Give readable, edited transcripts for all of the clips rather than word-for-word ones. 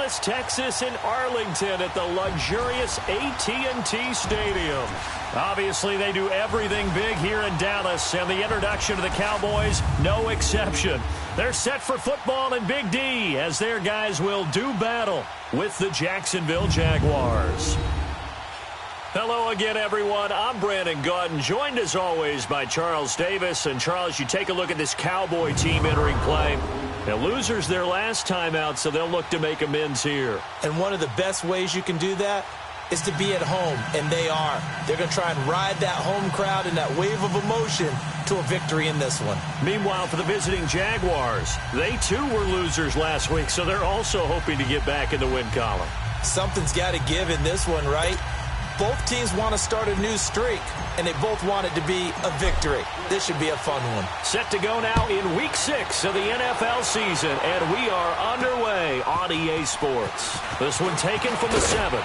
Dallas, Texas, in Arlington at the luxurious AT&T Stadium. Obviously, they do everything big here in Dallas, and the introduction to the Cowboys, no exception. They're set for football in Big D as their guys will do battle with the Jacksonville Jaguars. Hello again, everyone. I'm Brandon Gautin, joined as always by Charles Davis. And Charles, you take a look at this Cowboy team entering play. Now, losers their last time out, so they'll look to make amends here. And one of the best ways you can do that is to be at home, and they are. They're going to try and ride that home crowd and that wave of emotion to a victory in this one. Meanwhile, for the visiting Jaguars, they too were losers last week, so they're also hoping to get back in the win column. Something's got to give in this one, right? Both teams want to start a new streak, and they both want it to be a victory. This should be a fun one. Set to go now in Week 6 of the NFL season, and we are underway on EA Sports. This one taken from the 7.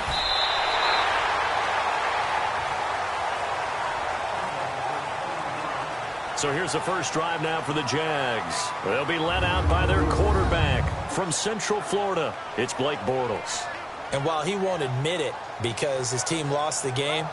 So here's the first drive now for the Jags. They'll be led out by their quarterback from Central Florida. It's Blake Bortles. And while he won't admit it because his team lost the game,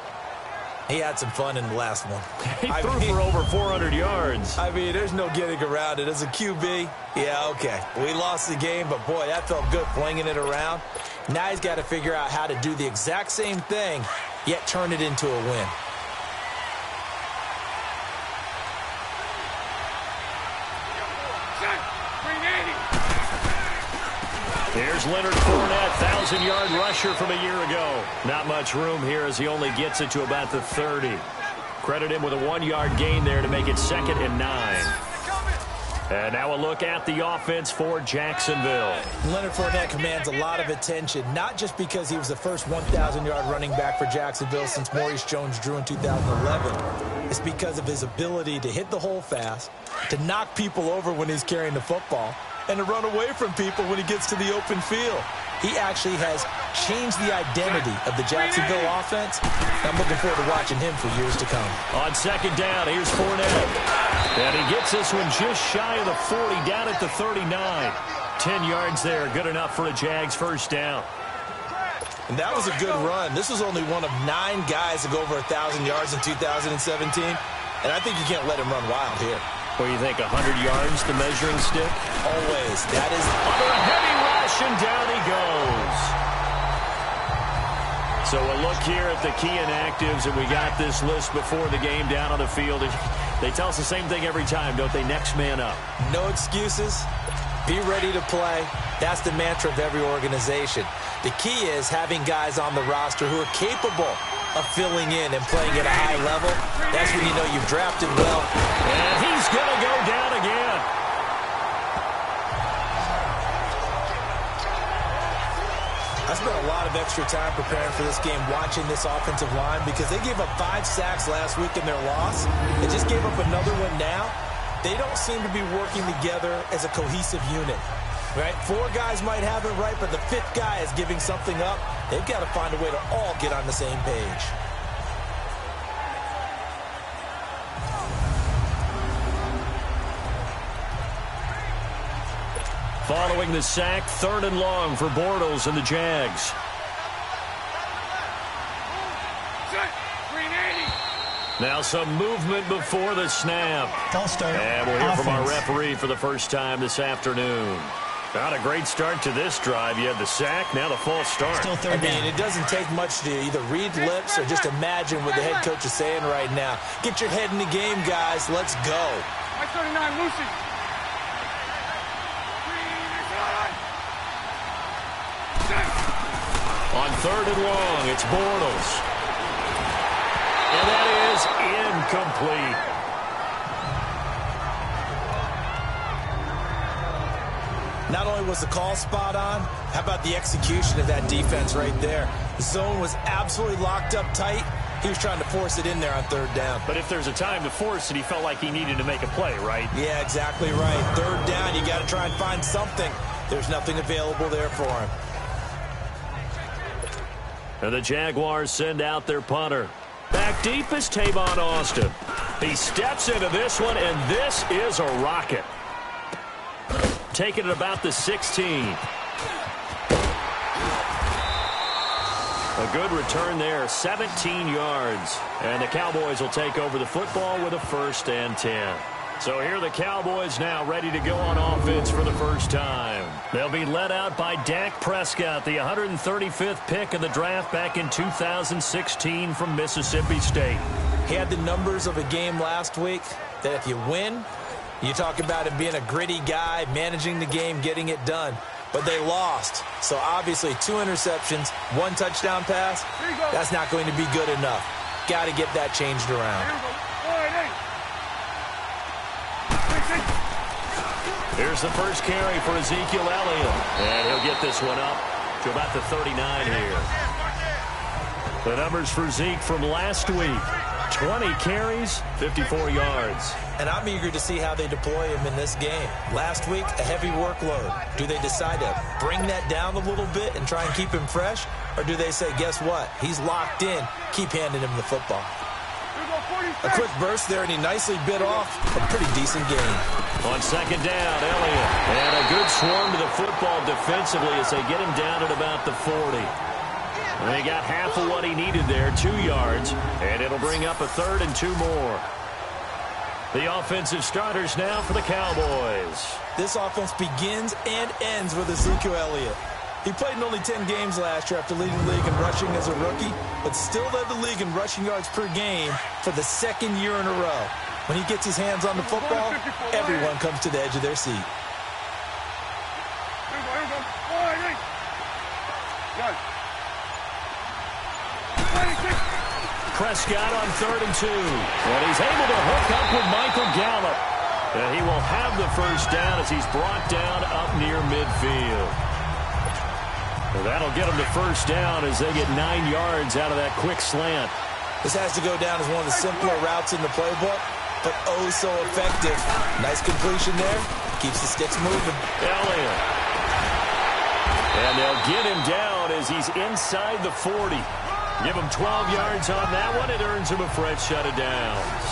he had some fun in the last one. He threw for over 400 yards. I mean, there's no getting around it. As a QB, yeah, okay. We lost the game, but boy, that felt good flinging it around. Now he's got to figure out how to do the exact same thing, yet turn it into a win. Here's Leonard Fournette, 1,000-yard rusher from a year ago. Not much room here as he only gets it to about the 30. Credit him with a 1-yard gain there to make it 2nd and 9. And now a look at the offense for Jacksonville. Leonard Fournette commands a lot of attention, not just because he was the first 1,000-yard running back for Jacksonville since Maurice Jones-Drew in 2011. It's because of his ability to hit the hole fast, to knock people over when he's carrying the football, and to run away from people when he gets to the open field. He actually has changed the identity of the Jacksonville offense. I'm looking forward to watching him for years to come. On 2nd down, here's Fournette. And he gets this one just shy of the 40, down at the 39. 10 yards there, good enough for a Jags first down. And that was a good run. This was only one of 9 guys to go over 1,000 yards in 2017. And I think you can't let him run wild here. What do you think, 100 yards, the measuring stick? Always. That is under a heavy rush, and down he goes. So a look here at the key inactives, and we got this list before the game down on the field. They tell us the same thing every time, don't they? Next man up. No excuses. Be ready to play. That's the mantra of every organization. The key is having guys on the roster who are capable of filling in and playing at a high level. That's when you know you've drafted well. And he's going to go down again. I spent a lot of extra time preparing for this game, watching this offensive line, because they gave up 5 sacks last week in their loss. They just gave up another one now. They don't seem to be working together as a cohesive unit. Right? 4 guys might have it right, but the 5th guy is giving something up. They've got to find a way to all get on the same page. Following the sack, 3rd and long for Bortles and the Jags. Now some movement before the snap. And we'll hear from our referee for the first time this afternoon. Not a great start to this drive. You had the sack, now the false start. Still 3rd down. It doesn't take much to either read lips or just imagine what the head coach is saying right now. Get your head in the game, guys. Let's go. 39, Lucy. On 3rd and long, it's Bortles. And that is incomplete. Not only was the call spot on, how about the execution of that defense right there? The zone was absolutely locked up tight. He was trying to force it in there on 3rd down. But if there's a time to force it, he felt like he needed to make a play, right? Yeah, exactly right. 3rd down, you got to try and find something. There's nothing available there for him. And the Jaguars send out their punter. Back deep is Tavon Austin. He steps into this one, and this is a rocket. Taking it about the 16. A good return there, 17 yards. And the Cowboys will take over the football with a 1st and 10. So here are the Cowboys now ready to go on offense for the first time. They'll be led out by Dak Prescott, the 135th pick of the draft back in 2016 from Mississippi State. He had the numbers of a game last week that if you win, you talk about him being a gritty guy, managing the game, getting it done. But they lost. So obviously 2 interceptions, 1 touchdown pass, that's not going to be good enough. Got to get that changed around. Here's the first carry for Ezekiel Elliott. And he'll get this one up to about the 39 here. The numbers for Zeke from last week. 20 carries, 54 yards. And I'm eager to see how they deploy him in this game. Last week, a heavy workload. Do they decide to bring that down a little bit and try and keep him fresh? Or do they say, guess what? He's locked in. Keep handing him the football. A quick burst there, and he nicely bit off a pretty decent gain. On 2nd down, Elliott. And a good swarm to the football defensively as they get him down at about the 40. And they got half of what he needed there, 2 yards. And it'll bring up a 3rd and 2 more. The offensive starters now for the Cowboys. This offense begins and ends with Ezekiel Elliott. He played in only 10 games last year after leading the league in rushing as a rookie, but still led the league in rushing yards per game for the 2nd year in a row. When he gets his hands on the football, everyone comes to the edge of their seat. Prescott on 3rd and 2. And he's able to hook up with Michael Gallup. And he will have the first down as he's brought down up near midfield. Well, that'll get them the first down as they get 9 yards out of that quick slant. This has to go down as one of the simpler routes in the playbook, but oh so effective. Nice completion there. Keeps the sticks moving. Elliott. And they'll get him down as he's inside the 40. Give him 12 yards on that one. It earns him a fresh set of downs.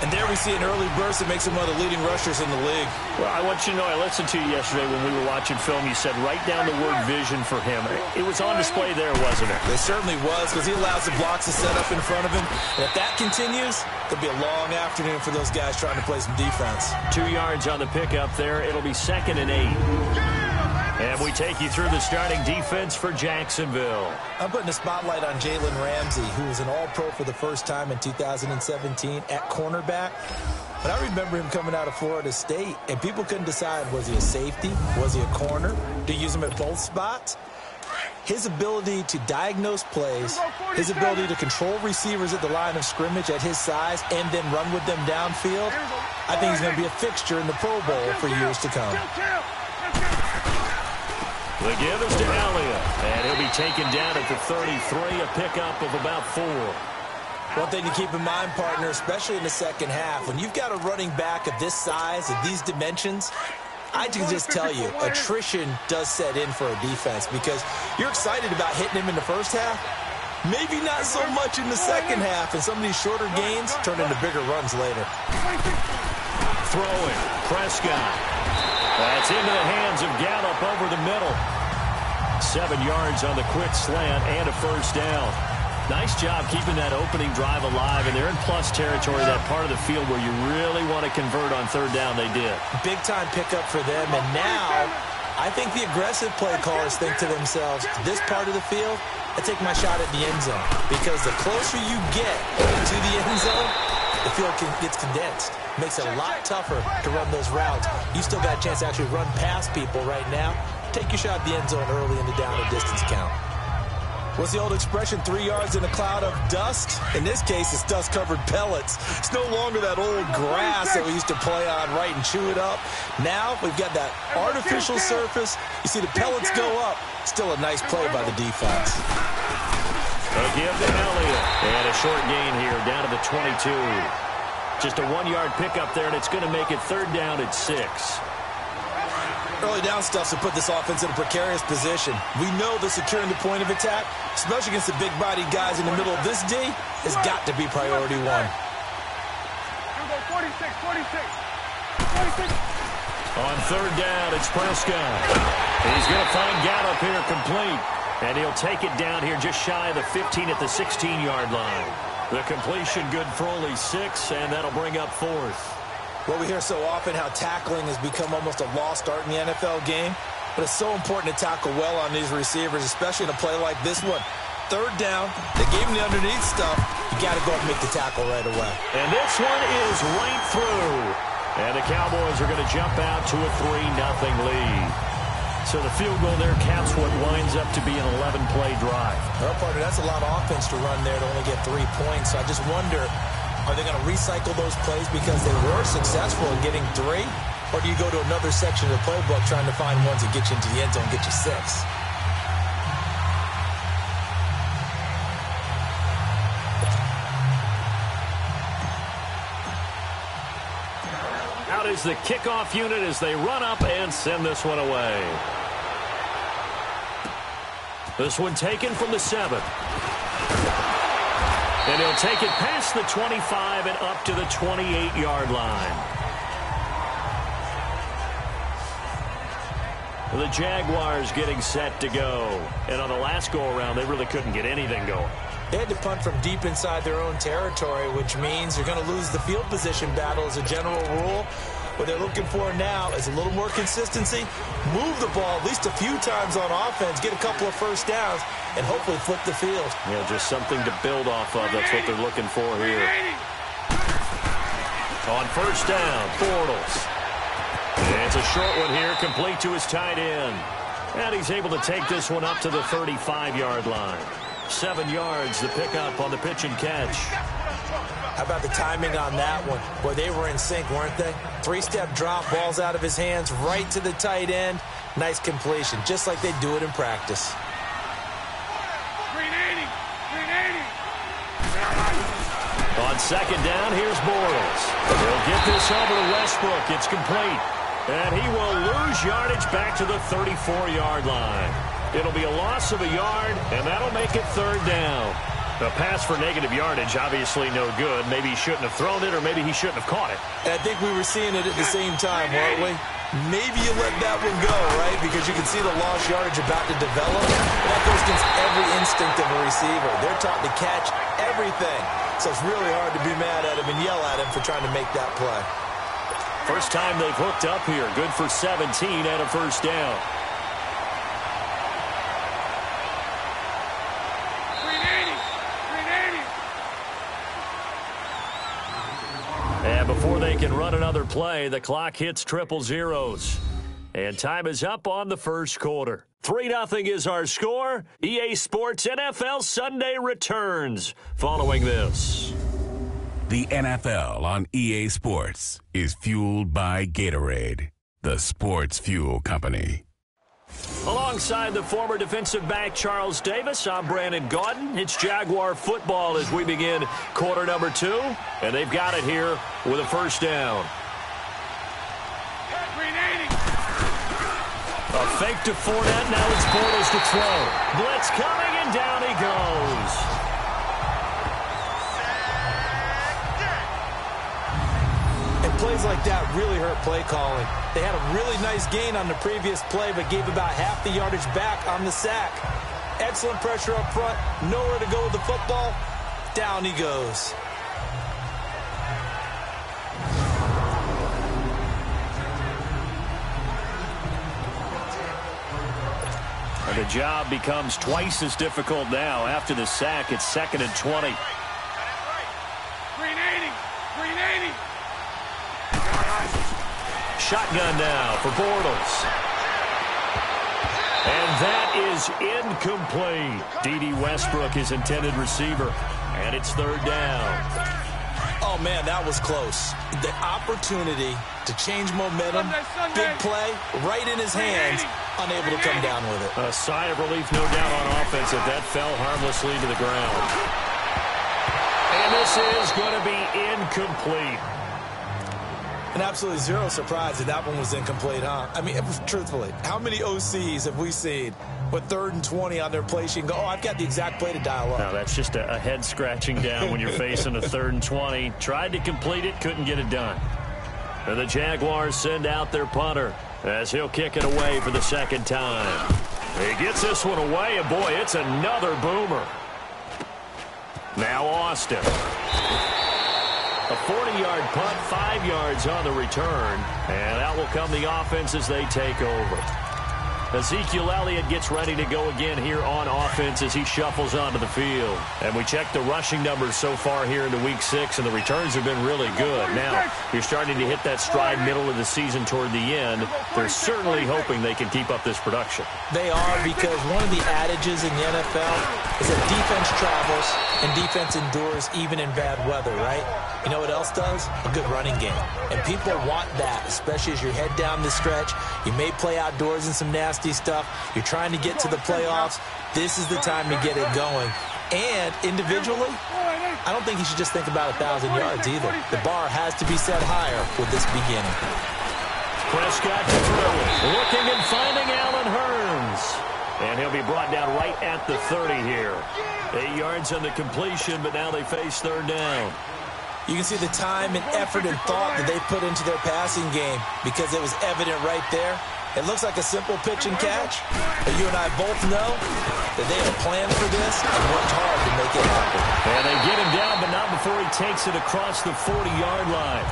And there we see an early burst that makes him one of the leading rushers in the league. Well, I want you to know, I listened to you yesterday when we were watching film. You said write down the word vision for him. It was on display there, wasn't it? It certainly was, because he allows the blocks to set up in front of him. And if that continues, it'll be a long afternoon for those guys trying to play some defense. 2 yards on the pickup there. It'll be 2nd and 8. And we take you through the starting defense for Jacksonville. I'm putting a spotlight on Jalen Ramsey, who was an All-Pro for the first time in 2017 at cornerback. But I remember him coming out of Florida State, and people couldn't decide, was he a safety? Was he a corner? Do you use him at both spots? His ability to diagnose plays, his ability to control receivers at the line of scrimmage at his size and then run with them downfield, I think he's going to be a fixture in the Pro Bowl for years to come. The give is to Elliott, and he'll be taken down at the 33, a pickup of about 4. One thing to keep in mind, partner, especially in the second half, when you've got a running back of this size, of these dimensions, I can just tell you, attrition does set in for a defense because you're excited about hitting him in the first half, maybe not so much in the second half, and some of these shorter gains turn into bigger runs later. Throwing, Prescott. That's into the hands of Gallup over the middle. 7 yards on the quick slant and a first down. Nice job keeping that opening drive alive, and they're in plus territory, that part of the field where you really want to convert on 3rd down. They did. Big-time pickup for them, and now I think the aggressive play callers think to themselves, this part of the field, I take my shot at the end zone, because the closer you get to the end zone, the field gets condensed. Makes it a lot tougher to run those routes. You still got a chance to actually run past people right now. Take your shot at the end zone early in the down and distance count. What's the old expression, 3 yards in a cloud of dust? In this case, it's dust-covered pellets. It's no longer that old grass that we used to play on, right, and chew it up. Now we've got that artificial surface. You see the pellets go up. Still a nice play by the defense. A give to Elliott. And a short gain here, down to the 22. Just a 1-yard pickup there, and it's going to make it 3rd down at 6. Early down stuffs have put this offense in a precarious position. We know that securing the point of attack, especially against the big-bodied guys in the middle of this D, has got to be priority 1. On 3rd down, it's Prescott. He's going to find Gallup here complete. And he'll take it down here just shy of the 15 at the 16-yard line. The completion good for only 6, and that'll bring up 4th. Well, we hear so often how tackling has become almost a lost art in the NFL game, but it's so important to tackle well on these receivers, especially in a play like this one. 3rd down, they gave him the underneath stuff. You got to go and make the tackle right away. And this one is right through. And the Cowboys are going to jump out to a 3-0 lead. So the field goal there caps what winds up to be an 11-play drive. Well, partner, that's a lot of offense to run there to only get 3 points. So I just wonder, are they going to recycle those plays because they were successful in getting 3? Or do you go to another section of the playbook trying to find ones that get you into the end zone and get you 6? Out is the kickoff unit as they run up and send this one away. This one taken from the 7. And he'll take it past the 25 and up to the 28-yard line. The Jaguars getting set to go. And on the last go-around, they really couldn't get anything going. They had to punt from deep inside their own territory, which means you're going to lose the field position battle as a general rule. What they're looking for now is a little more consistency, move the ball at least a few times on offense, get a couple of first downs, and hopefully flip the field. Yeah, just something to build off of. That's what they're looking for here. On first down, Bortles. And it's a short one here, complete to his tight end. And he's able to take this one up to the 35-yard line. 7 yards, the pickup on the pitch and catch. How about the timing on that one? Boy, they were in sync, weren't they? 3-step drop, balls out of his hands, right to the tight end. Nice completion, just like they do it in practice. 380. On second down, here's Bortles. He'll get this over to Westbrook. It's complete. And he will lose yardage back to the 34-yard line. It'll be a loss of a yard, and that'll make it 3rd down. A pass for negative yardage, obviously no good. Maybe he shouldn't have thrown it, or maybe he shouldn't have caught it. And I think we were seeing it at the same time, weren't we? Maybe you let that one go, right? Because you can see the lost yardage about to develop. That goes against every instinct of a receiver. They're taught to catch everything. So it's really hard to be mad at him and yell at him for trying to make that play. First time they've hooked up here. Good for 17 and a first down. And before they can run another play, the clock hits triple zeros. And time is up on the first quarter. 3-0 is our score. EA Sports NFL Sunday returns following this. The NFL on EA Sports is fueled by Gatorade, the sports fuel company. Alongside the former defensive back Charles Davis, I'm Brandon Gaudin. It's Jaguar football as we begin quarter number 2. And they've got it here with a first down. A fake to Fournette. Now it's Bortles to throw. Blitz coming, and down he goes. Plays like that really hurt play calling. They had a really nice gain on the previous play, but gave about half the yardage back on the sack. Excellent pressure up front. Nowhere to go with the football. Down he goes. And the job becomes twice as difficult now. After the sack, it's 2nd and 20. 380. 380. Shotgun now for Bortles. And that is incomplete. D.D. Westbrook, his intended receiver. And it's 3rd down. Oh, man, that was close. The opportunity to change momentum, big play, right in his hands, unable to come down with it. A sigh of relief, no doubt, on offense if that fell harmlessly to the ground. And this is going to be incomplete. And absolutely zero surprise that that one was incomplete, huh? I mean, truthfully, how many OCs have we seen with 3rd and 20 on their play sheet and go, oh, I've got the exact play to dial up? No, that's just a head scratching down when you're facing a 3rd and 20. Tried to complete it, couldn't get it done. And the Jaguars send out their punter as he'll kick it away for the 2nd time. He gets this one away, and boy, it's another boomer. Now Austin. A 40-yard punt, 5 yards on the return, and out will come the offense as they take over. Ezekiel Elliott gets ready to go again here on offense as he shuffles onto the field. And we check the rushing numbers so far here into Week 6, and the returns have been really good. Now, you're starting to hit that stride middle of the season toward the end. They're certainly hoping they can keep up this production. They are, because one of the adages in the NFL is that defense travels and defense endures even in bad weather, right? You know what else does? A good running game. And people want that, especially as you head down the stretch. You may play outdoors in some nasty stuff. You're trying to get to the playoffs. This is the time to get it going. And individually, I don't think you should just think about 1,000 yards either. The bar has to be set higher with this beginning. Prescott to throw it. Looking and finding Allen Hurns. And he'll be brought down right at the 30 here. 8 yards on the completion, but now they face third down. You can see the time and effort and thought that they put into their passing game because it was evident right there. It looks like a simple pitch and catch, but you and I both know that they have planned for this and worked hard to make it happen. And they get him down, but not before he takes it across the 40-yard line.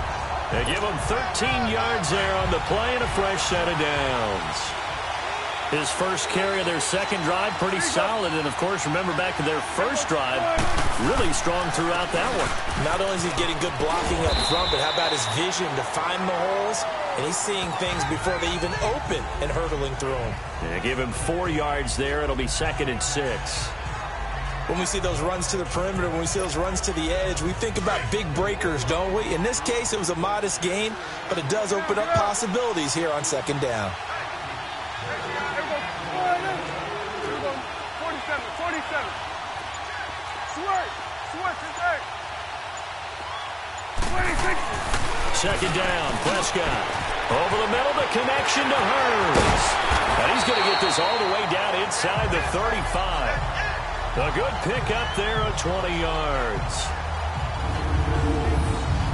They give him 13 yards there on the play and a fresh set of downs. His first carry of their second drive, pretty solid. And, of course, remember back to their first drive, really strong throughout that one. Not only is he getting good blocking up front, but how about his vision to find the holes? And he's seeing things before they even open and hurdling through them. Yeah, give him 4 yards there. It'll be 2nd and 6. When we see those runs to the perimeter, when we see those runs to the edge, we think about big breakers, don't we? In this case, it was a modest gain, but it does open up possibilities here on second down. 47. Second down, Prescott. Over the middle, the connection to Hurns. And he's going to get this all the way down inside the 35. A good pickup there at 20 yards.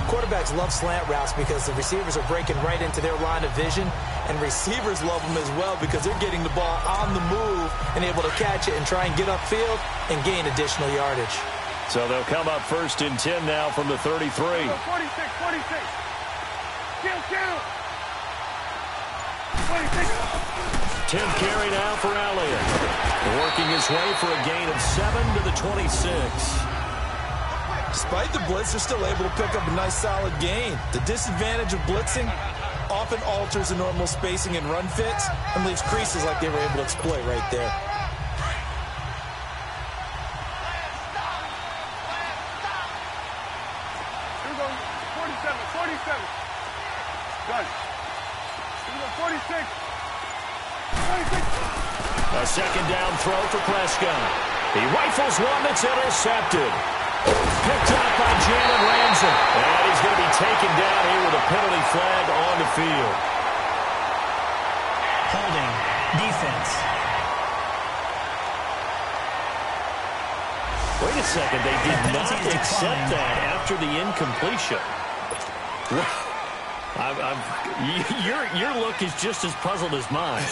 Quarterbacks love slant routes because the receivers are breaking right into their line of vision, and receivers love them as well because they're getting the ball on the move and able to catch it and try and get upfield and gain additional yardage. So they'll come up 1st and 10 now from the 33. 46. Count. 26. 10th carry now for Elliott. Working his way for a gain of 7 to the 26. Despite the blitz, they're still able to pick up a nice solid gain. The disadvantage of blitzing often alters the normal spacing and run fits and leaves creases like they were able to exploit right there. Here we go. 47. Done. Here we go. 46. A second down throw for Prescott. He rifles one that's intercepted. Picked up by Jalen Ramsey. And he's going to be taken down here with a penalty flag on the field. Holding. Defense. Wait a second. They did not accept that after the incompletion. Your look is just as puzzled as mine.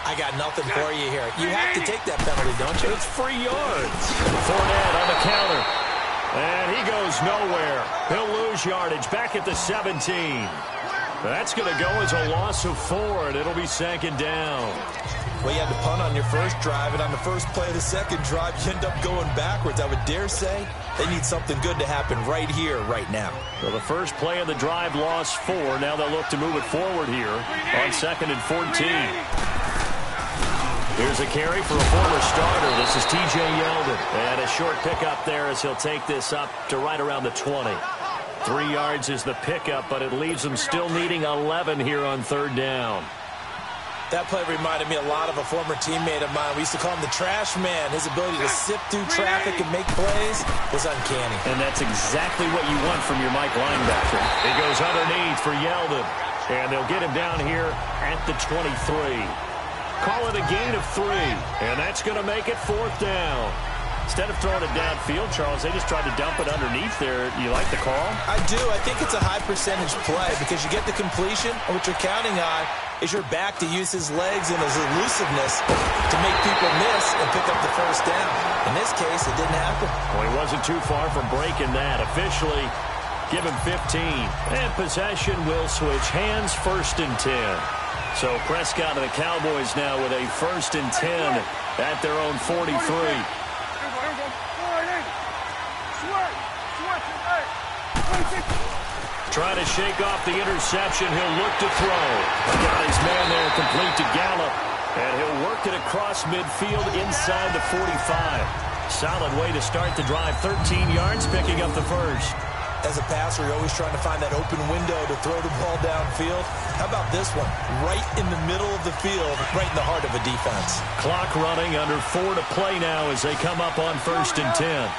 I got nothing for you here. You have to take that penalty, don't you? It's free yards. Fournette on the counter. And he goes nowhere. He'll lose yardage back at the 17. That's going to go as a loss of 4, and it'll be 2nd down. Well, you had to punt on your first drive, and on the first play of the second drive, you end up going backwards. I would dare say they need something good to happen right here, right now. Well, the first play of the drive lost 4. Now they'll look to move it forward here on 2nd and 14. Here's a carry for a former starter. This is T.J. Yeldon. And a short pickup there as he'll take this up to right around the 20. 3 yards is the pickup, but it leaves them still needing 11 here on 3rd down. That play reminded me a lot of a former teammate of mine. We used to call him the trash man. His ability to sift through traffic and make plays was uncanny. And that's exactly what you want from your Mike linebacker. He goes underneath for Yeldon. And they'll get him down here at the 23. Call it a gain of 3. And that's going to make it 4th down. Instead of throwing it downfield, Charles, they just tried to dump it underneath there. You like the call? I do. I think it's a high percentage play because you get the completion, which you're counting on, is your back to use his legs and his elusiveness to make people miss and pick up the first down. In this case, it didn't happen. Well, he wasn't too far from breaking that. Officially, give him 15. And possession will switch hands, 1st and 10. So Prescott and the Cowboys now with a 1st and 10 at their own 43. Trying to shake off the interception. He'll look to throw. Got his man there complete to Gallup. And he'll work it across midfield inside the 45. Solid way to start the drive. 13 yards, picking up the first. As a passer, you're always trying to find that open window to throw the ball downfield. How about this one? Right in the middle of the field, right in the heart of a defense. Clock running, under 4 to play now as they come up on 1st and 10.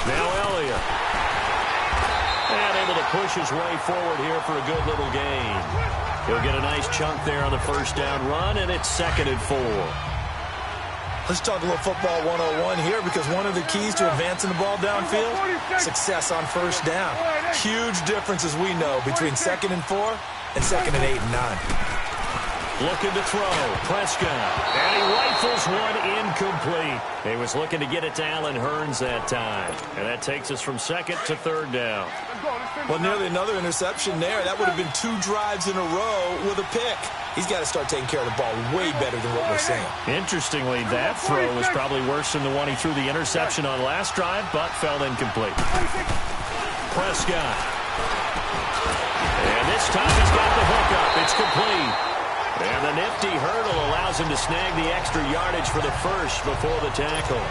Now Elliott. And able to push his way forward here for a good little gain. He'll get a nice chunk there on the first down run, and it's 2nd and 4. Let's talk a little football 101 here, because one of the keys to advancing the ball downfield, success on first down. Huge difference, as we know, between 2nd and 4 and 2nd and 8 and 9. Looking to throw. Prescott. And he rifles one incomplete. He was looking to get it to Allen Hurns that time. And that takes us from 2nd to 3rd down. Well, nearly another interception there. That would have been 2 drives in a row with a pick. He's got to start taking care of the ball way better than what we're seeing. Interestingly, that throw was probably worse than the one he threw the interception on last drive, but fell incomplete. Prescott. And this time he's got the hook up. It's complete. And the nifty hurdle allows him to snag the extra yardage for the first before the tackle.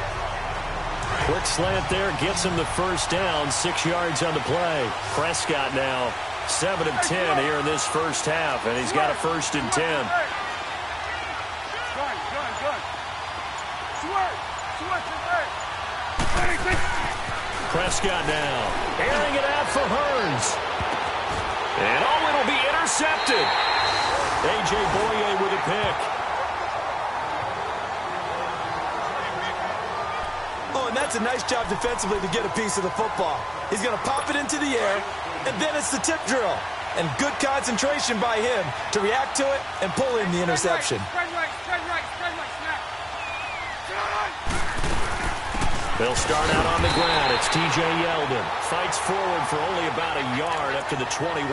Quick slant there gets him the first down, 6 yards on the play. Prescott now 7 of 10 here in this first half, and he's got a 1st and 10. Prescott now airing it out for Hurns. And it'll be intercepted. A.J. Boye with a pick. Oh, and that's a nice job defensively to get a piece of the football. He's going to pop it into the air, and then it's the tip drill. And good concentration by him to react to it and pull in the interception. They'll start out on the ground. It's T.J. Yeldon. Fights forward for only about a yard up to the 21.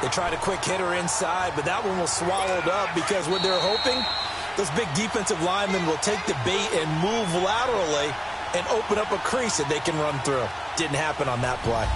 They tried a quick hitter inside, but that one was swallowed up because what they're hoping, those big defensive linemen will take the bait and move laterally and open up a crease that they can run through. Didn't happen on that play.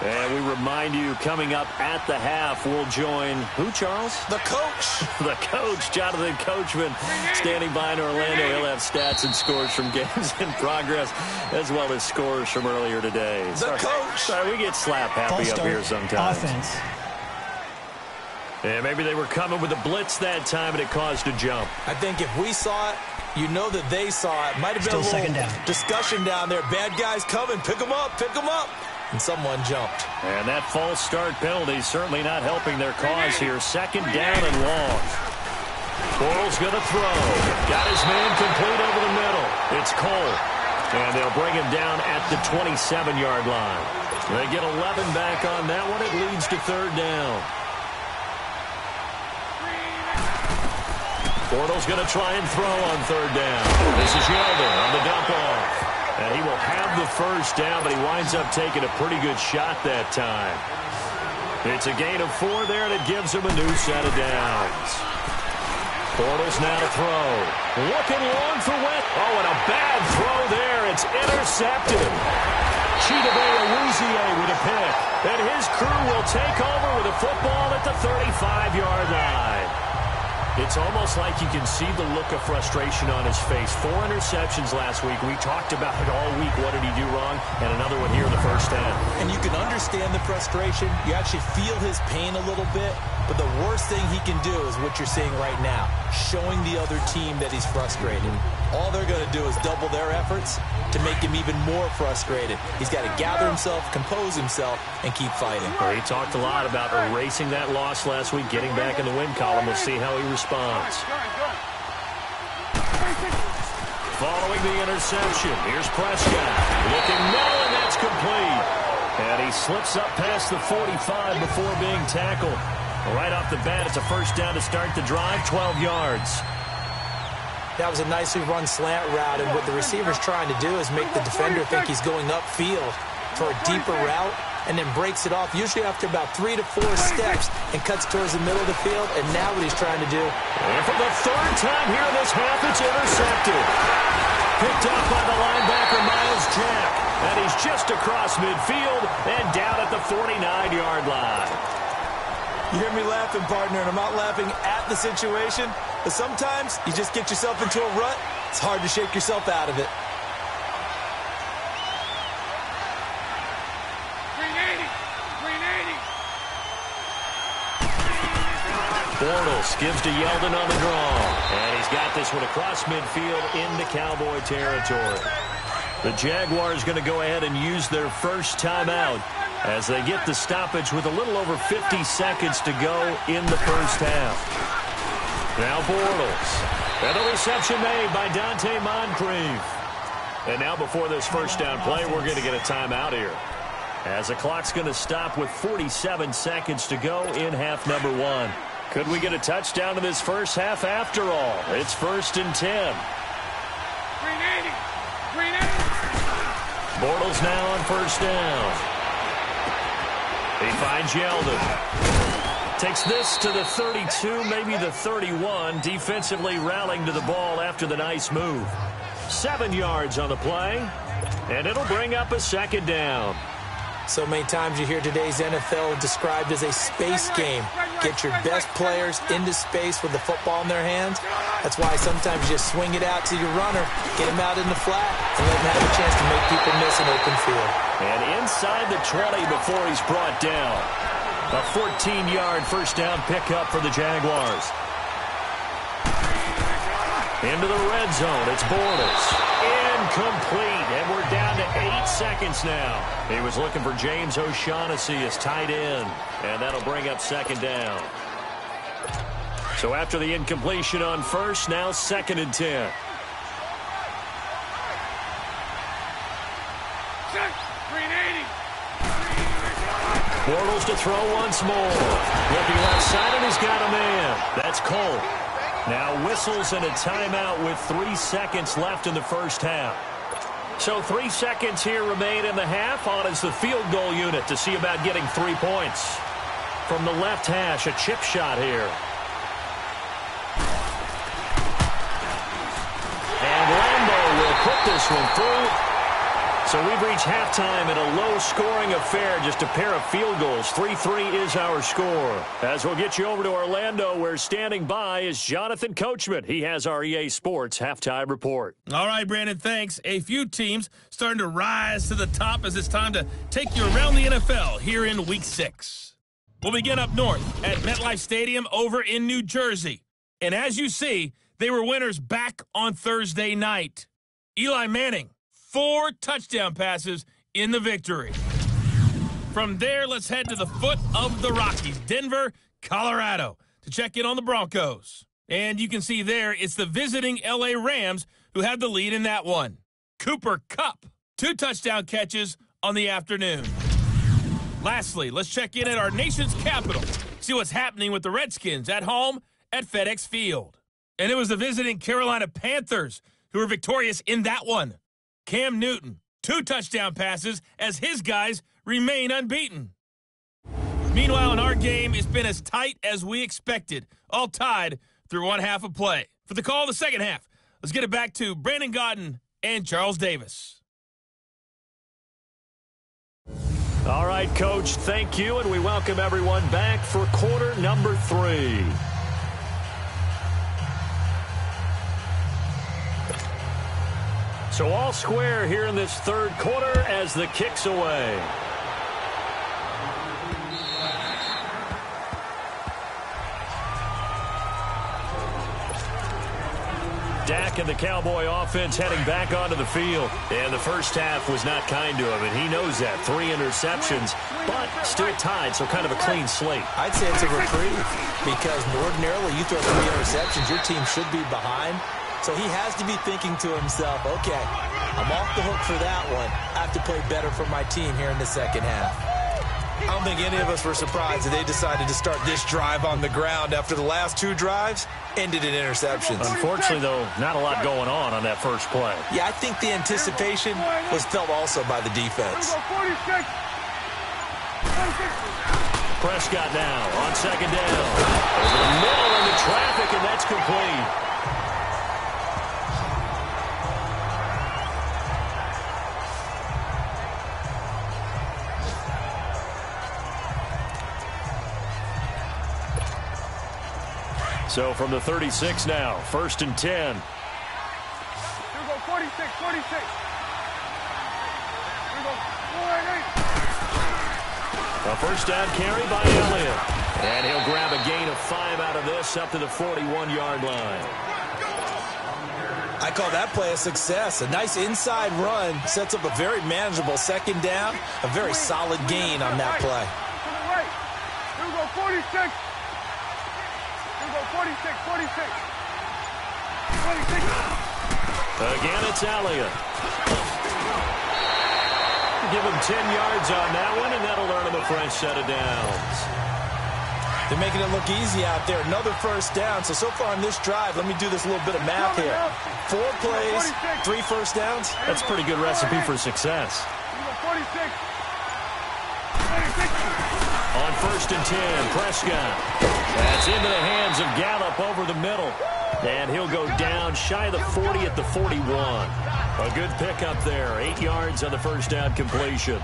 And we remind you, coming up at the half, we'll join who, Charles? The coach. The coach, Jonathan Coachman, standing by in Orlando. He'll have stats and scores from games in progress, as well as scores from earlier today. The coach. Sorry, we get slap happy up here sometimes. Offense. And maybe they were coming with a blitz that time, and it caused a jump. I think if we saw it, you know that they saw it. Might have been a little discussion down there. Bad guys coming. Pick them up. Pick them up. And someone jumped. And that false start penalty certainly not helping their cause here. 2nd down and long. Bortles going to throw. Got his man complete over the middle. It's Cole. And they'll bring him down at the 27-yard line. They get 11 back on that one. It leads to 3rd down. Bortles going to try and throw on 3rd down. This is Yeldon on the dump off. And he will have the first down, but he winds up taking a pretty good shot that time. It's a gain of 4 there, and it gives him a new set of downs. Bortles now to throw. Looking long for Wentz. Oh, and a bad throw there. It's intercepted. Chidobe Awuzie with a pick. And his crew will take over with a football at the 35-yard line. It's almost like you can see the look of frustration on his face. 4 interceptions last week. We talked about it all week. What did he do wrong? And another one here in the first half. And you can understand the frustration. You actually feel his pain a little bit. But the worst thing he can do is what you're seeing right now, showing the other team that he's frustrated. All they're going to do is double their efforts to make him even more frustrated. He's got to gather himself, compose himself, and keep fighting. Well, he talked a lot about erasing that loss last week, getting back in the win column. We'll see how he responds. Following the interception, here's Prescott. Looking low, and that's complete. And he slips up past the 45 before being tackled. Right off the bat, it's a first down to start the drive, 12 yards. That was a nicely run slant route, and what the receiver's trying to do is make the defender think he's going upfield for a deeper route, and then breaks it off, usually after about 3 to 4 steps, and cuts towards the middle of the field, and now what he's trying to do. And for the third time here in this half, it's intercepted. Picked up by the linebacker, Miles Jack, and he's just across midfield and down at the 49-yard line. You hear me laughing, partner, and I'm not laughing at the situation, but sometimes you just get yourself into a rut. It's hard to shake yourself out of it. Bortles gives to Yeldon on the draw, and he's got this one across midfield into Cowboy territory. The Jaguars going to go ahead and use their first timeout as they get the stoppage with a little over 50 seconds to go in the first half. Now Bortles. And the reception made by Dante Moncrief. And now before this first down play, we're going to get a timeout here, as the clock's going to stop with 47 seconds to go in half number 1. Could we get a touchdown in this first half after all? It's 1st and 10. Bortles now on first down. He finds Yeldon. Takes this to the 32, maybe the 31. Defensively rallying to the ball after the nice move. 7 yards on the play, and it'll bring up a second down. So many times you hear today's NFL described as a space game. Get your best players into space with the football in their hands. That's why sometimes you just swing it out to your runner, get him out in the flat, and let him have a chance to make people miss an open field. And inside the 20 before he's brought down. A 14-yard first down pickup for the Jaguars. Into the red zone, it's Bortles. Incomplete, and we're down to 8 seconds now. He was looking for James O'Shaughnessy as tight end, and that'll bring up second down. So after the incompletion on first, now 2nd and 10. Bortles to throw once more. Looking left side, and he's got a man. That's Cole. Now whistles and a timeout with 3 seconds left in the first half. So 3 seconds here remain in the half. On is the field goal unit to see about getting 3 points. From the left hash, a chip shot here. And Lambo will put this one through. So we've reached halftime in a low-scoring affair, just a pair of field goals. 3-3 is our score. As we'll get you over to Orlando, where standing by is Jonathan Coachman. He has our EA Sports halftime report. All right, Brandon, thanks. A few teams starting to rise to the top as it's time to take you around the NFL here in Week 6. We'll begin up north at MetLife Stadium over in New Jersey. And as you see, they were winners back on Thursday night. Eli Manning, 4 touchdown passes in the victory. From there, let's head to the foot of the Rockies, Denver, Colorado, to check in on the Broncos. And you can see there, it's the visiting L.A. Rams who had the lead in that one. Cooper Kupp, 2 touchdown catches on the afternoon. Lastly, let's check in at our nation's capital, see what's happening with the Redskins at home at FedEx Field. And it was the visiting Carolina Panthers who were victorious in that one. Cam Newton, 2 touchdown passes as his guys remain unbeaten. Meanwhile, in our game, it's been as tight as we expected, all tied through one half of play. For the call of the second half, let's get it back to Brandon Gaudin and Charles Davis. All right, Coach, thank you, and we welcome everyone back for quarter number 3. So all square here in this third quarter as the kick's away. Dak and the Cowboy offense heading back onto the field. And the first half was not kind to him, and he knows that. 3 interceptions, but still tied, so kind of a clean slate. I'd say it's a reprieve because ordinarily you throw 3 interceptions, your team should be behind. So he has to be thinking to himself, okay, I'm off the hook for that one. I have to play better for my team here in the second half. I don't think any of us were surprised that they decided to start this drive on the ground after the last 2 drives ended in interceptions. Unfortunately, though, not a lot going on that first play. Yeah, I think the anticipation was felt also by the defense. Prescott now on second down. Over the middle into traffic, and that's complete. So from the 36 now, 1st and 10. Here we go, 46, 46. Here we go, 4-8. A first down carry by Elliott. And he'll grab a gain of 5 out of this up to the 41-yard line. I call that play a success. A nice inside run sets up a very manageable second down. A very solid gain on that play. To the right. Here we go, 46. 46, 46. 46. Again, it's Elliott. Give him 10 yards on that one, and that'll earn him a fresh set of downs. They're making it look easy out there. Another first down. So far on this drive, let me do this little bit of math here. 4 plays, 3 first downs. That's a pretty good recipe for success. 46. On 1st and 10, Prescott. That's into the hands of Gallup over the middle. And he'll go down shy of the 40 at the 41. A good pickup there. 8 yards on the first down completion.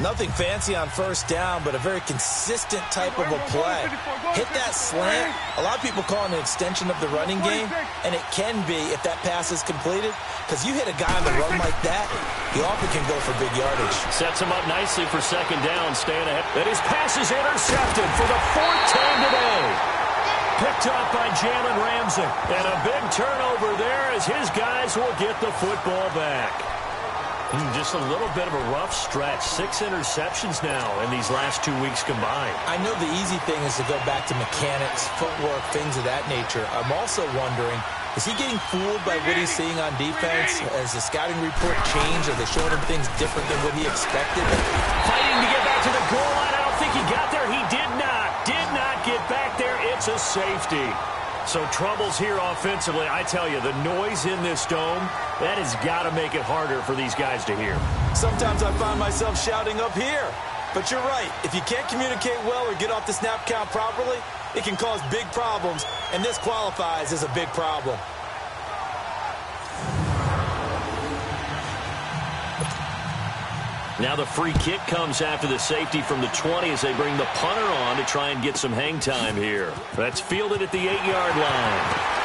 Nothing fancy on first down, but a very consistent type of a play. Hit that slant. A lot of people call it an extension of the running game, and it can be if that pass is completed, because you hit a guy on the run like that, he often can go for big yardage. Sets him up nicely for second down, staying ahead. And his pass is intercepted for the 4th time today. Picked up by Jalen Ramsey. And a big turnover there as his guys will get the football back. Just a little bit of a rough stretch. 6 interceptions now in these last 2 weeks combined. I know the easy thing is to go back to mechanics, footwork, things of that nature. I'm also wondering, is he getting fooled by what he's seeing on defense? Has the scouting report changed? Are they showing him things different than what he expected? Fighting to get back to the goal line. I don't think he got there. He did not get back there. It's a safety. So troubles here offensively. I tell you, the noise in this dome, that has got to make it harder for these guys to hear. Sometimes I find myself shouting up here. But you're right. If you can't communicate well or get off the snap count properly, it can cause big problems, and this qualifies as a big problem. Now the free kick comes after the safety from the 20 as they bring the punter on to try and get some hang time here. That's fielded at the 8-yard line.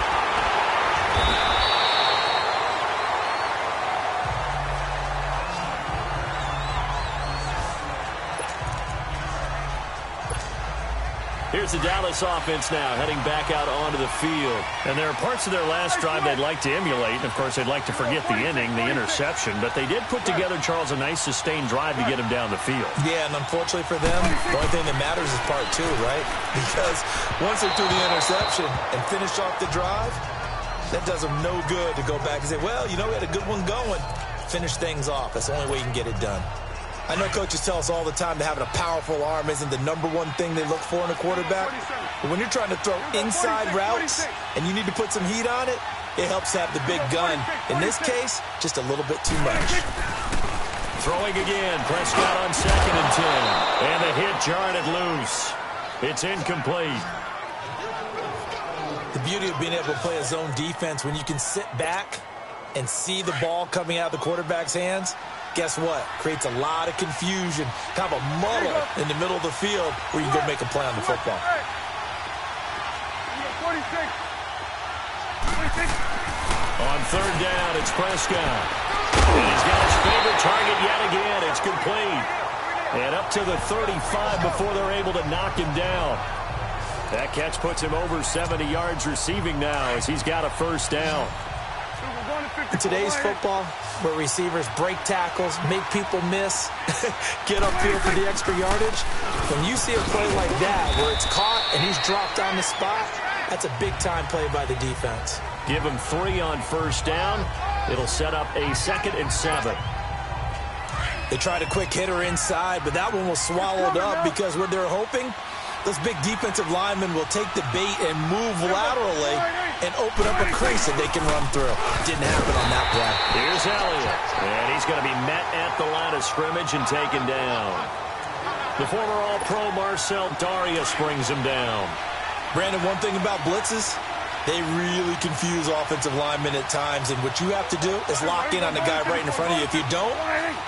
Here's the Dallas offense now heading back out onto the field. And there are parts of their last drive they'd like to emulate. And, of course, they'd like to forget the inning, the interception. But they did put together, Charles, a nice sustained drive to get him down the field. Yeah, and unfortunately for them, the only thing that matters is part 2, right? Because once they threw the interception and finished off the drive, that does them no good to go back and say, well, you know, we had a good one going. Finish things off. That's the only way you can get it done. I know coaches tell us all the time that having a powerful arm isn't the #1 thing they look for in a quarterback. But when you're trying to throw inside routes and you need to put some heat on it, it helps to have the big gun. In this case, just a little bit too much. Throwing again, Prescott on 2nd and 10. And the hit jarred it loose. It's incomplete. The beauty of being able to play a zone defense when you can sit back and see the ball coming out of the quarterback's hands, guess what? Creates a lot of confusion, kind of a muddle in the middle of the field where you can go make a play on the football. 46. On 3rd down, it's Prescott. And he's got his favorite target yet again. It's complete. And up to the 35 before they're able to knock him down. That catch puts him over 70 yards receiving now as he's got a first down. In today's football, where receivers break tackles, make people miss, get upfield for the extra yardage, when you see a play like that where it's caught and he's dropped on the spot, that's a big-time play by the defense. Give him 3 on first down. It'll set up a 2nd and 7. They tried a quick hitter inside, but that one was swallowed up because what they're hoping, those big defensive linemen will take the bait and move laterally and open up a crease that they can run through. Didn't happen on that play. Here's Elliott, and he's going to be met at the line of scrimmage and taken down. The former All-Pro Marcel Darius brings him down. Brandon, one thing about blitzes, they really confuse offensive linemen at times, and what you have to do is lock in on the guy right in front of you. If you don't,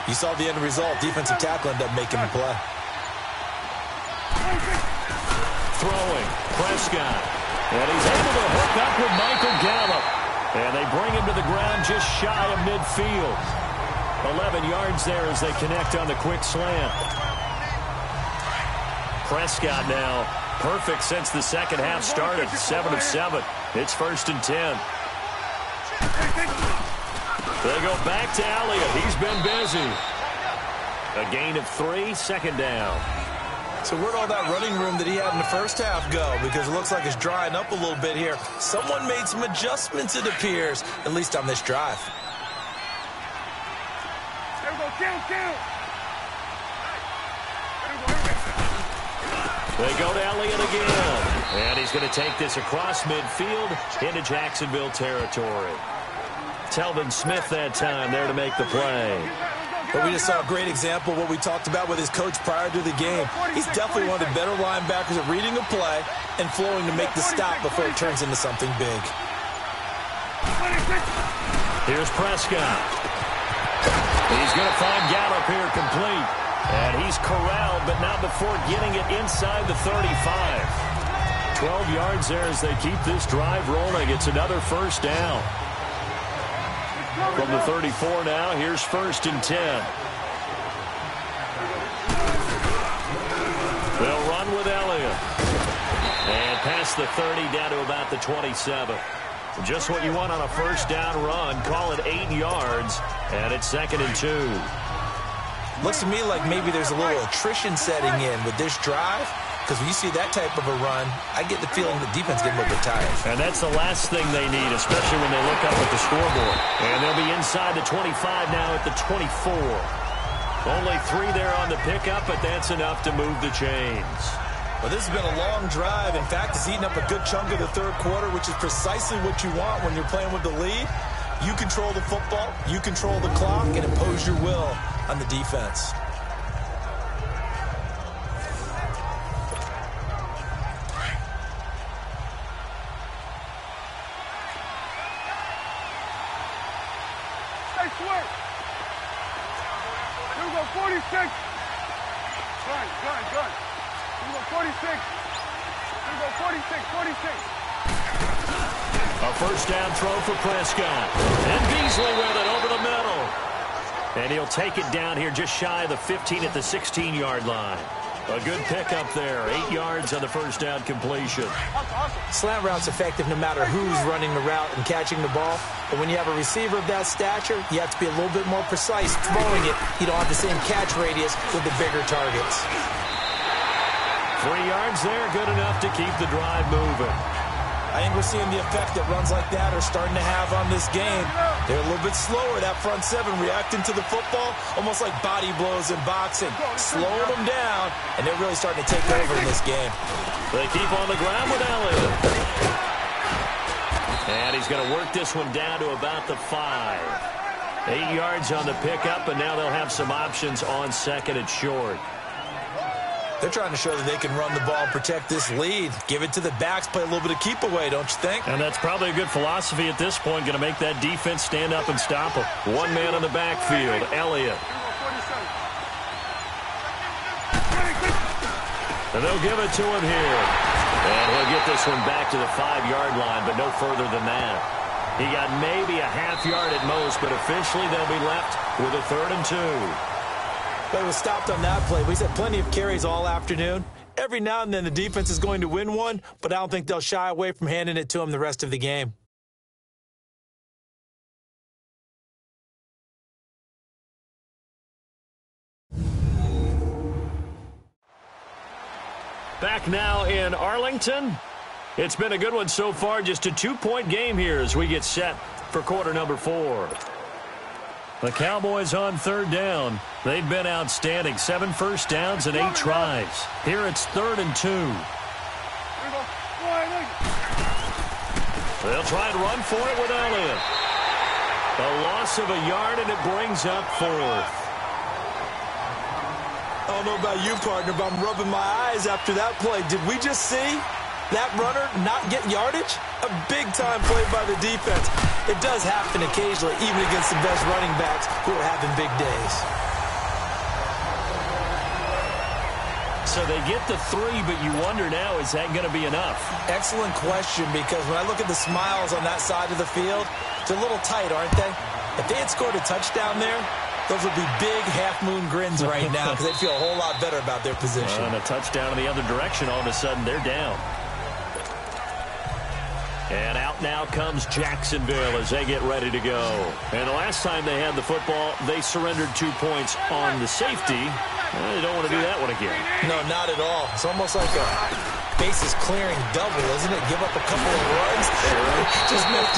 you saw the end result. Defensive tackle ended up making the play. Throwing, Prescott, and he's able to hook up with Michael Gallup, and they bring him to the ground just shy of midfield. 11 yards there as they connect on the quick slant. Prescott now perfect since the second half started, 7 of 7. It's 1st and 10. They go back to Elliott. He's been busy. A gain of 3, 2nd down. So where'd all that running room that he had in the first half go? Because it looks like it's drying up a little bit here. Someone made some adjustments, it appears, at least on this drive. There we go, kill. They go to Elliott again. And he's going to take this across midfield into Jacksonville territory. Telvin Smith that time there to make the play. But we just saw a great example of what we talked about with his coach prior to the game. He's definitely one of the better linebackers at reading a play and flowing to make the stop before it turns into something big. Here's Prescott. He's going to find Gallup here complete. And he's corralled, but not before getting it inside the 35. 12 yards there as they keep this drive rolling. It's another 1st down. From the 34 now, here's 1st and 10. They'll run with Elliott. And past the 30 down to about the 27. Just what you want on a 1st down run. Call it 8 yards, and it's 2nd and 2. Looks to me like maybe there's a little attrition setting in with this drive, because when you see that type of a run, I get the feeling the defense getting a little bit tired. And that's the last thing they need, especially when they look up at the scoreboard. And they'll be inside the 25 now at the 24. Only 3 there on the pickup, but that's enough to move the chains. Well, this has been a long drive. In fact, it's eaten up a good chunk of the 3rd quarter, which is precisely what you want when you're playing with the lead. You control the football, you control the clock, and impose your will on the defense. Stay sweat. Here we go, 46. Gun. Here we go, 46. Here we go, 46. A 1st down throw for Prescott. And Beasley with it over the middle. And he'll take it down here just shy of the 15 at the 16-yard line. A good pickup there. 8 yards on the 1st down completion. Slant route's effective no matter who's running the route and catching the ball. But when you have a receiver of that stature, you have to be a little bit more precise throwing it. You don't have the same catch radius with the bigger targets. 3 yards there, good enough to keep the drive moving. I think we're seeing the effect that runs like that are starting to have on this game. They're a little bit slower, that front 7, reacting to the football, almost like body blows in boxing, slowing them down, and they're really starting to take over in this game. They keep on the ground with Elliott. And he's going to work this one down to about the 5. 8 yards on the pickup, and now they'll have some options on 2nd and short. They're trying to show that they can run the ball and protect this lead. Give it to the backs, play a little bit of keep away, don't you think? And that's probably a good philosophy at this point, going to make that defense stand up and stop them. 1 man in the backfield, Elliott. And they'll give it to him here. And he'll get this one back to the 5-yard line, but no further than that. He got maybe a half yard at most, but officially they'll be left with a 3rd and 2. But it was stopped on that play. He's had plenty of carries all afternoon. Every now and then the defense is going to win one, but I don't think they'll shy away from handing it to him the rest of the game. Back now in Arlington. It's been a good one so far. Just a 2-point game here as we get set for quarter number 4. The Cowboys on 3rd down. They've been outstanding. 7 first downs and 8 tries. Here it's 3rd and 2. They'll try and run for it with Elliott. A loss of a yard, and it brings up 4th. I don't know about you, partner, but I'm rubbing my eyes after that play. Did we just see that runner not get yardage? A big-time play by the defense. It does happen occasionally, even against the best running backs who are having big days. So they get the 3, but you wonder now, is that going to be enough? Excellent question, because when I look at the smiles on that side of the field, they're a little tight, aren't they? If they had scored a touchdown there, those would be big half-moon grins right now because they'd feel a whole lot better about their position. And a touchdown in the other direction, all of a sudden they're down. And out now comes Jacksonville as they get ready to go. And the last time they had the football, they surrendered 2 points on the safety. They don't want to do that one again. No, not at all. It's almost like a bases clearing double, isn't it? Give up a couple of runs.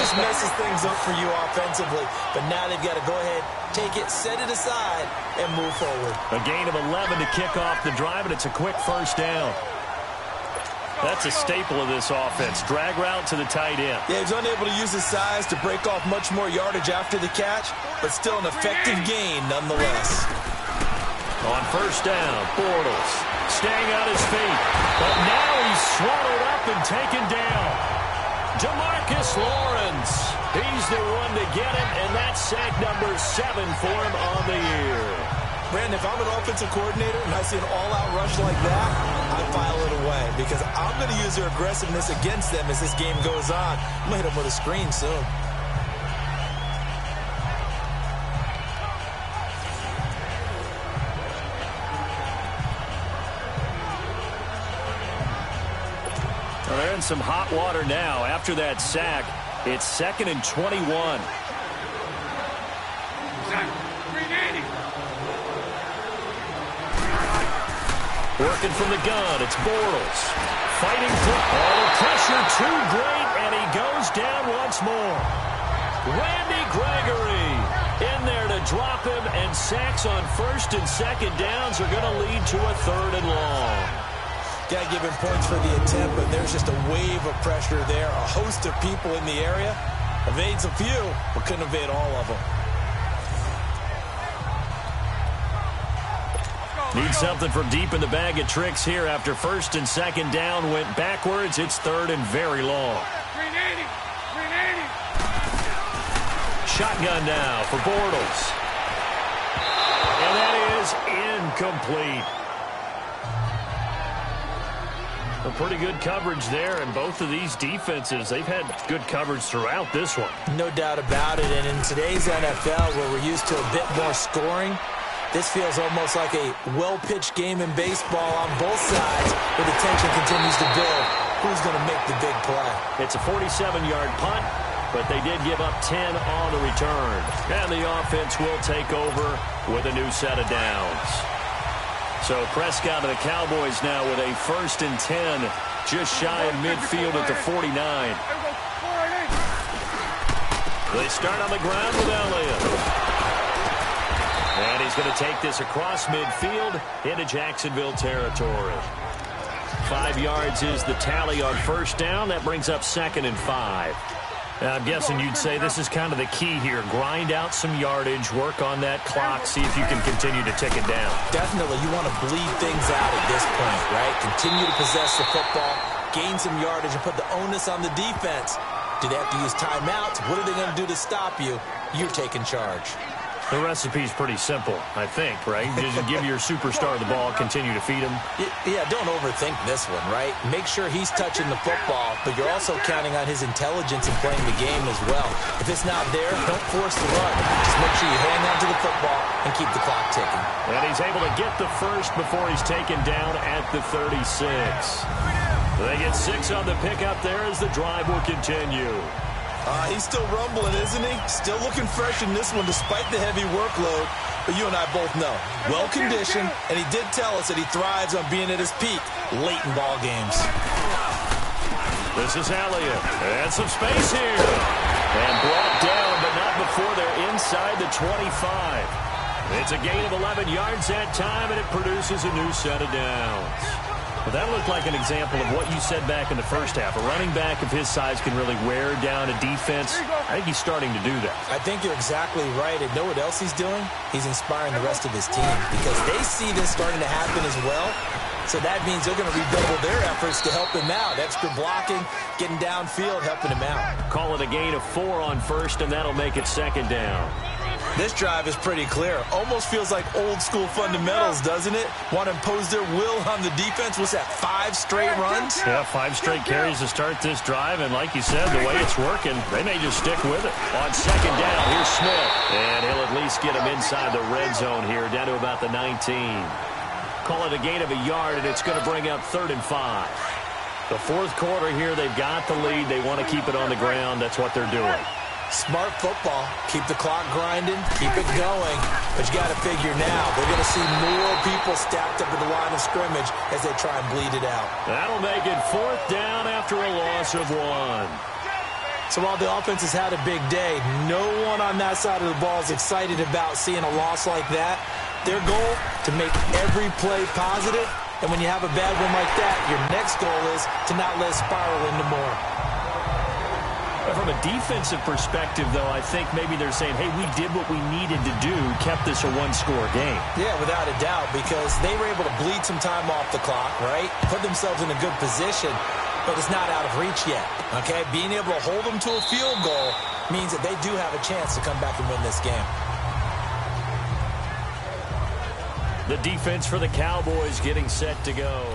just messes things up for you offensively. But now they've got to go ahead, take it, set it aside, and move forward. A gain of 11 to kick off the drive, and it's a quick first down. That's a staple of this offense. Drag route to the tight end. Yeah, he's unable to use his size to break off much more yardage after the catch, but still an effective gain nonetheless. On first down, Bortles staying on his feet. But now he's swallowed up and taken down. DeMarcus Lawrence. He's the one to get him, and that's sack number 7 for him on the year. Brandon, if I'm an offensive coordinator and I see an all-out rush like that, I file it away because I'm going to use their aggressiveness against them as this game goes on. I'm going to hit them with a screen soon. Well, they're in some hot water now. After that sack, it's 2nd and 21. Working from the gun, it's Bortles. Fighting for all the pressure, too great, and he goes down once more. Randy Gregory in there to drop him, and sacks on 1st and 2nd downs are going to lead to a 3rd and long. Got to give him points for the attempt, but there's just a wave of pressure there. A host of people in the area. Evades a few, but couldn't evade all of them. Need something from deep in the bag of tricks here after 1st and 2nd down went backwards. It's 3rd and very long. 380. Shotgun now for Bortles. And that is incomplete. A pretty good coverage there, and both of these defenses, they've had good coverage throughout this one. No doubt about it, and in today's NFL, where we're used to a bit more scoring, this feels almost like a well-pitched game in baseball on both sides, where the tension continues to build. Who's going to make the big play? It's a 47-yard punt, but they did give up 10 on the return. And the offense will take over with a new set of downs. So Prescott of the Cowboys now with a 1st and 10, just shy of midfield at the 49. They start on the ground with Elliott. And he's going to take this across midfield into Jacksonville territory. 5 yards is the tally on 1st down. That brings up 2nd and 5. Now, I'm guessing you'd say this is kind of the key here. Grind out some yardage, work on that clock, see if you can continue to tick it down. Definitely. You want to bleed things out at this point, right? Continue to possess the football, gain some yardage, and put the onus on the defense. Do they have to use timeouts? What are they going to do to stop you? You're taking charge. The recipe's pretty simple, I think, right? Just give your superstar the ball, continue to feed him. Yeah, don't overthink this one, right? Make sure he's touching the football, but you're also counting on his intelligence in playing the game as well. If it's not there, don't force the run. Just make sure you hang on to the football and keep the clock ticking. And he's able to get the first before he's taken down at the 36. They get 6 on the pickup there as the drive will continue. He's still rumbling, isn't he? Still looking fresh in this one despite the heavy workload. But you and I both know, well-conditioned, and he did tell us that he thrives on being at his peak late in ball games. This is Elliott. And some space here. And brought down, but not before they're inside the 25. It's a gain of 11 yards that time, and it produces a new set of downs. Well, that looked like an example of what you said back in the first half. A running back of his size can really wear down a defense. I think he's starting to do that. I think you're exactly right. And know what else he's doing? He's inspiring the rest of his team because they see this starting to happen as well. So that means they're going to redouble their efforts to help him out. Extra blocking, getting downfield, helping him out. Call it a gain of 4 on first, and that'll make it second down. This drive is pretty clear. Almost feels like old school fundamentals, doesn't it? Want to impose their will on the defense. What's that, 5 straight runs? Yeah, 5 straight carries to start this drive. And like you said, the way it's working, they may just stick with it. On second down, here's Smith. And he'll at least get him inside the red zone here, down to about the 19. Call it a gain of a yard, and it's going to bring up 3rd and 5. The fourth quarter here, they've got the lead. They want to keep it on the ground. That's what they're doing. Smart football. Keep the clock grinding. Keep it going. But you got to figure now, they're going to see more people stacked up at the line of scrimmage as they try and bleed it out. That'll make it 4th down after a loss of 1. So while the offense has had a big day, no one on that side of the ball is excited about seeing a loss like that. Their goal, to make every play positive. And when you have a bad one like that, your next goal is to not let it spiral into more. From a defensive perspective, though, I think maybe they're saying, hey, we did what we needed to do, kept this a 1-score game. Yeah, without a doubt, because they were able to bleed some time off the clock, right? Put themselves in a good position, but it's not out of reach yet, okay? Being able to hold them to a field goal means that they do have a chance to come back and win this game. The defense for the Cowboys getting set to go.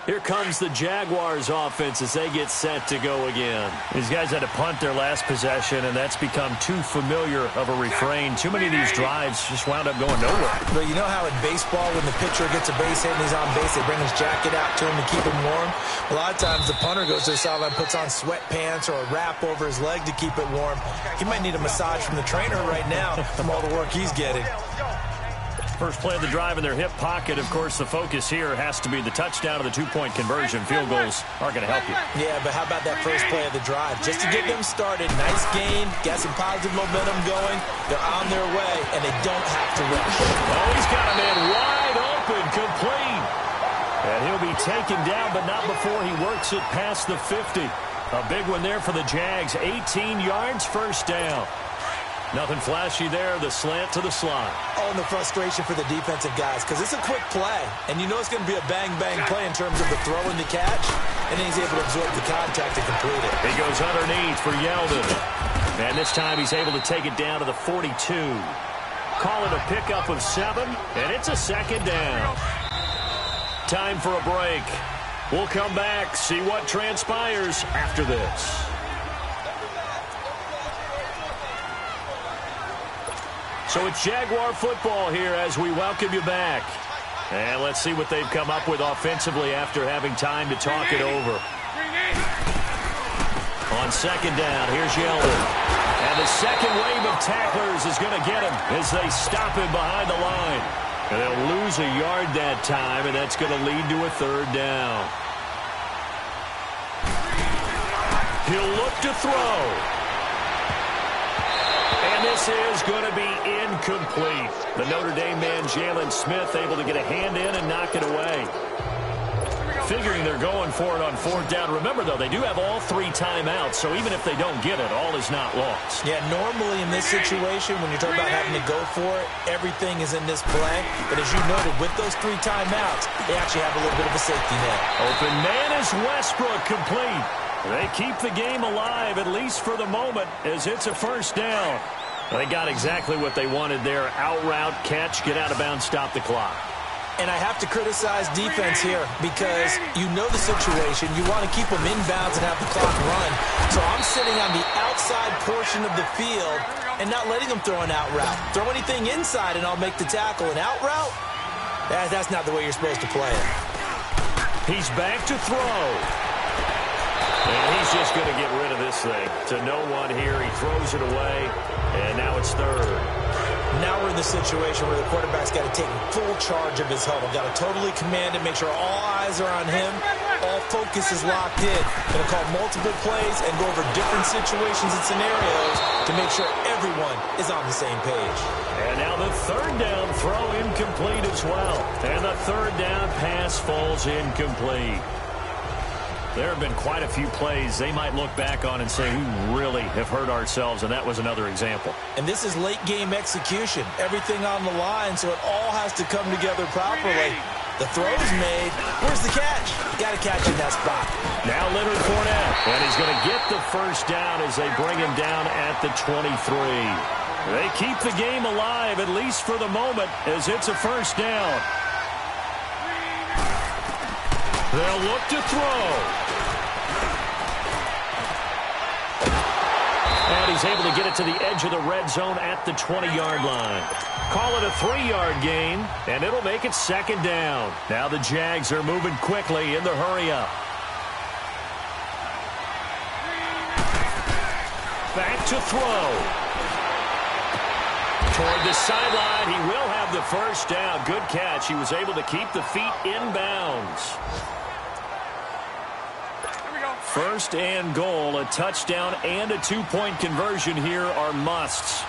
Here comes the Jaguars offense as they get set to go again. These guys had to punt their last possession, and that's become too familiar of a refrain. Too many of these drives just wound up going nowhere. But you know how in baseball, when the pitcher gets a base hit and he's on base, they bring his jacket out to him to keep him warm? A lot of times the punter goes to the sideline, puts on sweatpants or a wrap over his leg to keep it warm. He might need a massage from the trainer right now from all the work he's getting. First play of the drive in their hip pocket. Of course, the focus here has to be the touchdown of the 2-point conversion. Field goals aren't going to help you. Yeah, but how about that first play of the drive? Just to get them started, nice gain, got some positive momentum going. They're on their way, and they don't have to rush. Oh, he's got a man wide open, complete. And he'll be taken down, but not before he works it past the 50. A big one there for the Jags. 18 yards, first down. Nothing flashy there, the slant to the slot. Oh, and the frustration for the defensive guys, because it's a quick play. And you know it's going to be a bang-bang play in terms of the throw and the catch. And then he's able to absorb the contact and complete it. He goes underneath for Yeldon. And this time he's able to take it down to the 42. Call it a pickup of 7, and it's a second down. Time for a break. We'll come back, see what transpires after this. So it's Jaguar football here as we welcome you back. And let's see what they've come up with offensively after having time to talk it over. On second down, here's Yeldon. And the second wave of tacklers is going to get him as they stop him behind the line. And they'll lose a yard that time, and that's going to lead to a 3rd down. He'll look to throw. And this is going to be incomplete. The Notre Dame man, Jalen Smith, able to get a hand in and knock it away. Figuring they're going for it on 4th down. Remember, though, they do have all 3 timeouts, so even if they don't get it, all is not lost. Yeah, normally in this situation, when you're talking about having to go for it, everything is in this play. But as you noted, with those 3 timeouts, they actually have a little bit of a safety net. Open man is Westbrook, complete. They keep the game alive, at least for the moment, as it's a 1st down. They got exactly what they wanted there. Out route, catch, get out of bounds, stop the clock. And I have to criticize defense here because you know the situation. You want to keep them inbounds and have the clock run. So I'm sitting on the outside portion of the field and not letting them throw an out route. Throw anything inside and I'll make the tackle. An out route? That's not the way you're supposed to play it. He's back to throw. And he's just going to get rid of this thing. To no one here, he throws it away, and now it's third. Now we're in the situation where the quarterback's got to take full charge of his huddle. Got to totally command it, make sure all eyes are on him. All focus is locked in. Going to call multiple plays and go over different situations and scenarios to make sure everyone is on the same page. And now the third down throw incomplete as well. And the third down pass falls incomplete. There have been quite a few plays they might look back on and say, we really have hurt ourselves, and that was another example. And this is late-game execution. Everything on the line, so it all has to come together properly. The throw's made. Where's the catch? Got to catch in that spot. Now Leonard Fournette, and he's going to get the first down as they bring him down at the 23. They keep the game alive, at least for the moment, as it's a first down. They'll look to throw. And he's able to get it to the edge of the red zone at the 20-yard line. Call it a 3-yard gain, and it'll make it second down. Now the Jags are moving quickly in the hurry-up. Back to throw. Toward the sideline, he will have the first down. Good catch. He was able to keep the feet in bounds. First and goal, a touchdown and a two-point conversion here are musts.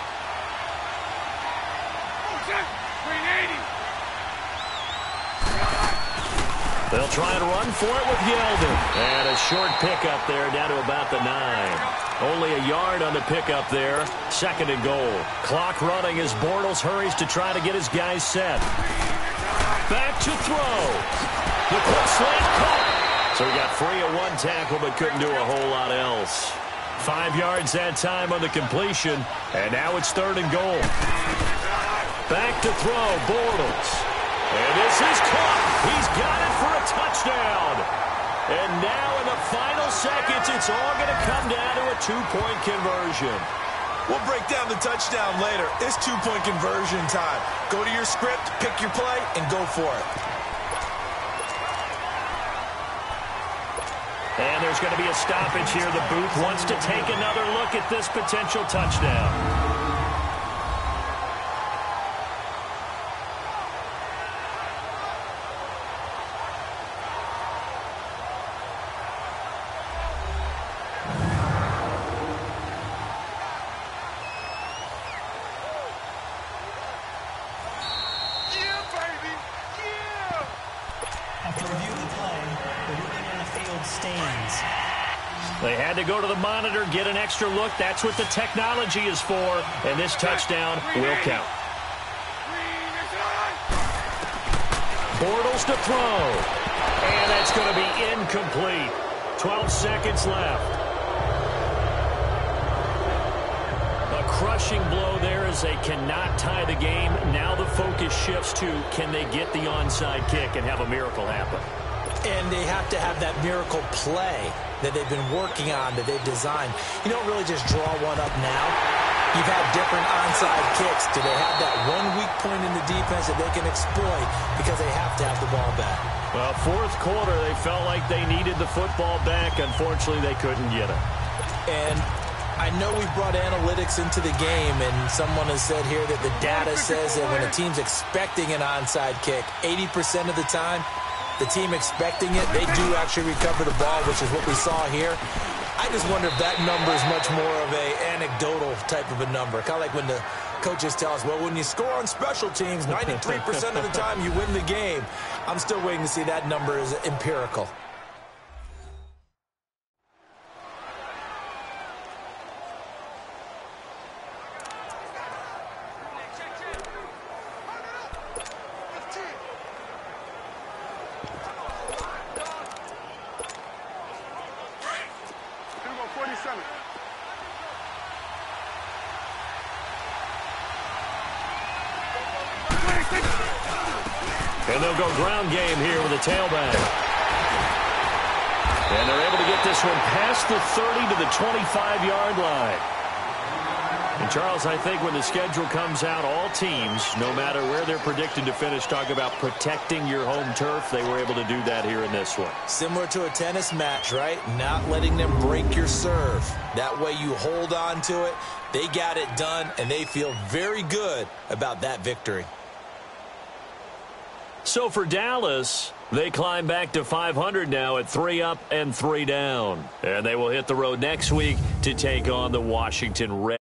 They'll try and run for it with Yeldon. And a short pickup there down to about the 9. Only a yard on the pickup there. Second and goal. Clock running as Bortles hurries to try to get his guys set. Back to throw. The quick slant caught. So he got free of one tackle but couldn't do a whole lot else. 5 yards that time on the completion. And now it's third and goal. Back to throw, Bortles. And this is caught. He's got it for a touchdown. And now in the final seconds, it's all going to come down to a two-point conversion. We'll break down the touchdown later. It's two-point conversion time. Go to your script, pick your play, and go for it. And there's going to be a stoppage here. The booth wants to take another look at this potential touchdown. They had to go to the monitor, get an extra look. That's what the technology is for. And this touchdown will count. Bortles to throw. And that's going to be incomplete. 12 seconds left. A crushing blow there as they cannot tie the game. Now the focus shifts to, can they get the onside kick and have a miracle happen? And they have to have that miracle play that they've been working on, that they've designed. You don't really just draw one up now. You've had different onside kicks. Do they have that one weak point in the defense that they can exploit because they have to have the ball back? Well, fourth quarter, they felt like they needed the football back. Unfortunately, they couldn't get it. And I know we brought analytics into the game, and someone has said here that the data says that when a team's expecting an onside kick, 80% of the time, the team expecting it, they do actually recover the ball, which is what we saw here. I just wonder if that number is much more of a anecdotal type of a number. Kind of like when the coaches tell us, well, when you score on special teams, 93% of the time you win the game. I'm still waiting to see that number is empirical. And they'll go ground game here with a tailback. And they're able to get this one past the 30 to the 25-yard line. And, Charles, I think when the schedule comes out, all teams, no matter where they're predicted to finish, talk about protecting your home turf. They were able to do that here in this one. Similar to a tennis match, right? Not letting them break your serve. That way you hold on to it. They got it done, and they feel very good about that victory. So for Dallas, they climb back to 500 now at 3 up and 3 down. And they will hit the road next week to take on the Washington Redskins.